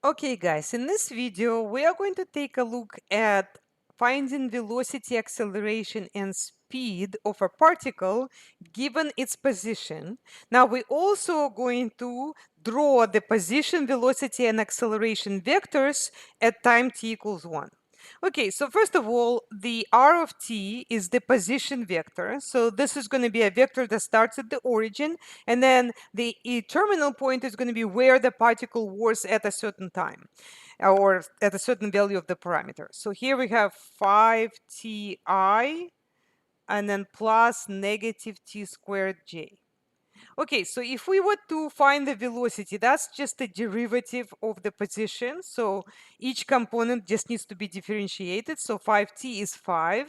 Okay, guys, in this video, we are going to take a look at finding velocity, acceleration, and speed of a particle given its position. Now, we're also going to draw the position, velocity, and acceleration vectors at time t equals 1. Okay, so first of all, the r of t is the position vector. So this is going to be a vector that starts at the origin, and then the terminal point is going to be where the particle was at a certain time or at a certain value of the parameter. So here we have 5ti and then plus negative t squared j. Okay, so if we were to find the velocity, that's just a derivative of the position. So each component just needs to be differentiated. So 5t is 5.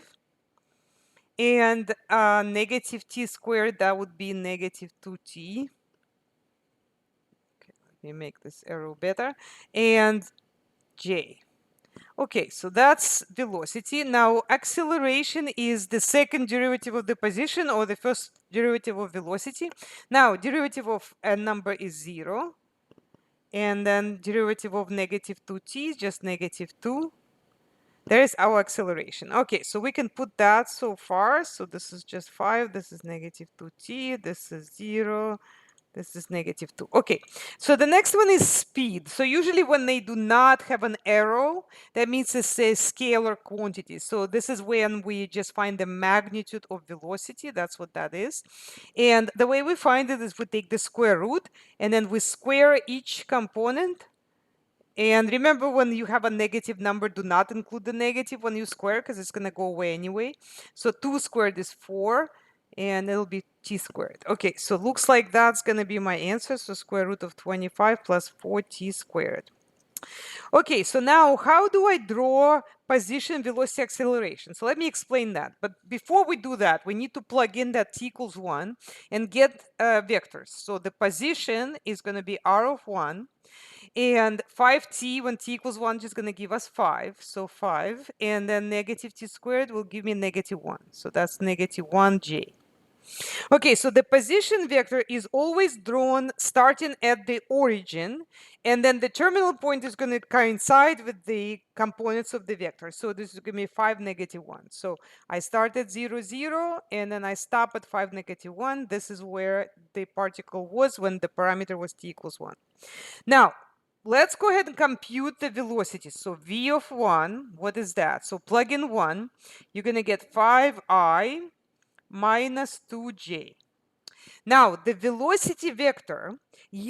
And negative t squared, that would be negative 2t. Okay, let me make this arrow better. And j. Okay, so that's velocity. Now, acceleration is the second derivative of the position or the first derivative of velocity. Now, derivative of a number is 0. And then derivative of negative 2t is just negative 2. There's our acceleration. Okay, so we can put that so far. So this is just 5. This is negative 2t. This is 0. This is negative 2. Okay, so the next one is speed. So usually when they do not have an arrow, that means it's a scalar quantity. So this is when we just find the magnitude of velocity. That's what that is. And the way we find it is we take the square root and then we square each component. And remember, when you have a negative number, do not include the negative when you square because it's going to go away anyway. So 2 squared is 4, and it'll be t squared. Okay, so looks like that's going to be my answer. So square root of 25 plus 4t squared. Okay, so now how do I draw position, velocity, acceleration? So let me explain that. But before we do that, we need to plug in that t equals 1 and get vectors. So the position is going to be r of 1. And 5t when t equals 1 is going to give us 5. So 5. And then negative t squared will give me negative 1. So that's negative 1j. Okay, so the position vector is always drawn starting at the origin. And then the terminal point is going to coincide with the components of the vector. So this is going to be 5, negative 1. So I start at 0, 0, and then I stop at 5, negative 1. This is where the particle was when the parameter was t equals 1. Now, let's go ahead and compute the velocity. So v of 1, what is that? So plug in 1, you're going to get 5i minus 2j. Now, the velocity vector,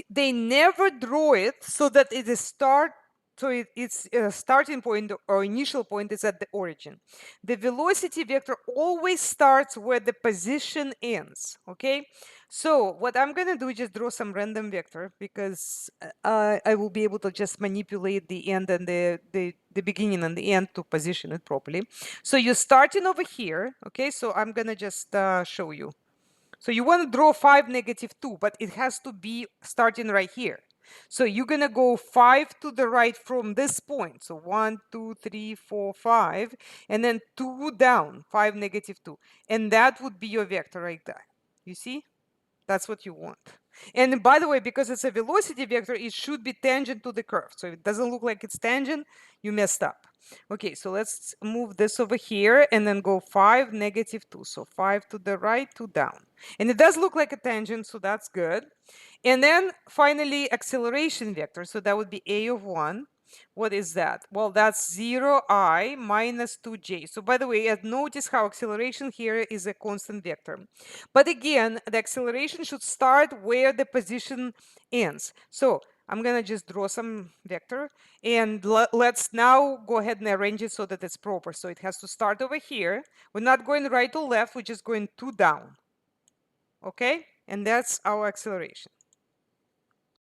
they never draw it so that it is its starting point or initial point is at the origin. The velocity vector always starts where the position ends, okay? So what I'm going to do is just draw some random vector because I will be able to just manipulate the end and the beginning and the end to position it properly. So you're starting over here, okay? So I'm going to just show you. So you want to draw 5, negative 2, but it has to be starting right here. So you're going to go 5 to the right from this point. So 1, 2, 3, 4, 5, and then 2 down, 5, negative 2. And that would be your vector right there. You see? That's what you want. And by the way, because it's a velocity vector, it should be tangent to the curve. So if it doesn't look like it's tangent, you messed up. Okay, so let's move this over here and then go 5, negative 2. So 5 to the right, 2 down. And it does look like a tangent, so that's good. And then finally, acceleration vector. So that would be a of 1. What is that? Well, that's 0i minus 2j. So by the way, notice how acceleration here is a constant vector. But again, the acceleration should start where the position ends. So I'm going to just draw some vector. And let's now go ahead and arrange it so that it's proper. So it has to start over here. We're not going right or left. We're just going 2 down. Okay? And that's our acceleration.